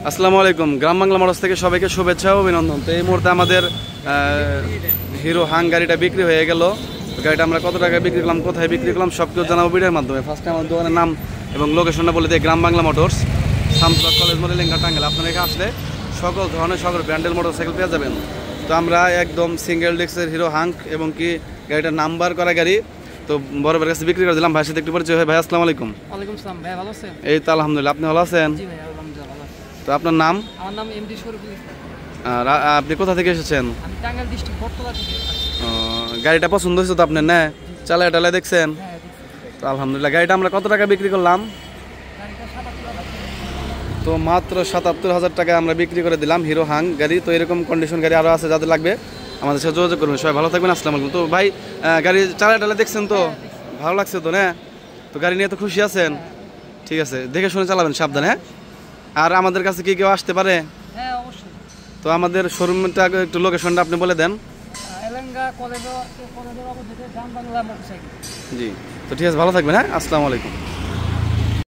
আসসালামু আলাইকুম। গ্রাম বাংলা মোটরস থেকে সবাইকে শুভেচ্ছা ও অভিনন্দন। তো এই মুহূর্তে আমাদের হিরো হাং গাড়িটা বিক্রি হয়ে গেল। গাড়িটা আমরা কত টাকায় বিক্রি করলাম, কোথায় বিক্রি করলাম সব কিছু জানাবো ভিডিওর মাধ্যমে। ফার্স্টে আমার দোকানের নাম এবং লোকেশনটা বলে দিই, গ্রাম বাংলা মোটরস, শামসুল কলেজ মোড়, লেঙ্গা, টাঙ্গাইল। আপনারা এখানে আসলে সকল ধরনের সকল ব্র্যান্ডের মোটরসাইকেল পেয়ে যাবেন। তো আমরা একদম সিঙ্গেল ডিস্কের হিরো হাং এবং কি গাড়িটার নাম্বার করা গাড়ি তো বড় ভাইয়ের কাছে বিক্রি করে দিলাম। ভাইয়ের সাথে একটু পরিচয় হয়। ভাই আসসালামু আলাইকুম। ওয়ালাইকুম আসসালাম। ভাই ভালো আছেন? এই তো আলহামদুলিল্লাহ, আপনি ভালো আছেন? জি ভাই আলহামদুলিল্লাহ ভালো আছি। তো আপনার নাম? আমার নাম এমডি শরীফুল ইসলাম। আর আপনি কোথা থেকে এসেছেন? আমি টাঙ্গাইল ডিস্ট্রিক্ট বটতলা থেকে আসছি। গাড়িটা পছন্দ হয়েছে তো আপনার? না চালায় টালায় দেখছেন? হ্যাঁ দেখছি। তো আলহামদুলিল্লাহ। গাড়িটা আমরা কত টাকা বিক্রি করলাম? গাড়িটা ৭৭,০০০। তো মাত্র ৭৭,০০০ টাকায় আমরা বিক্রি করে দিলাম হিরো হাং গাড়ি। তো এরকম কন্ডিশন গাড়ি আরও আছে, যাদের লাগবে আমাদের সাথে যোগাযোগ করবেন। সবাই ভালো থাকবেন, আসসালামু আলাইকুম। তো ভাই গাড়ি চালায় টালায় দেখছেন তো? ভালো লাগছে তো? না তো গাড়ি নিয়ে তো খুশি আছেন? ঠিক আছে, দেখে শুনে চালাবেন, সাবধানে। হ্যাঁ, আর আমাদের কাছে কি কেউ আসতে পারে? হ্যাঁ অবশ্যই। তো আমাদের শোরুমটা একটু লোকেশনটা আপনি বলে দেন। এলেঙ্গা কলেজের অপোজিটে গ্রাম বাংলা মোটরসাইকেল। জি, তো ঠিক আছে, ভালো থাকবেন। হ্যাঁ, আসসালামু আলাইকুম।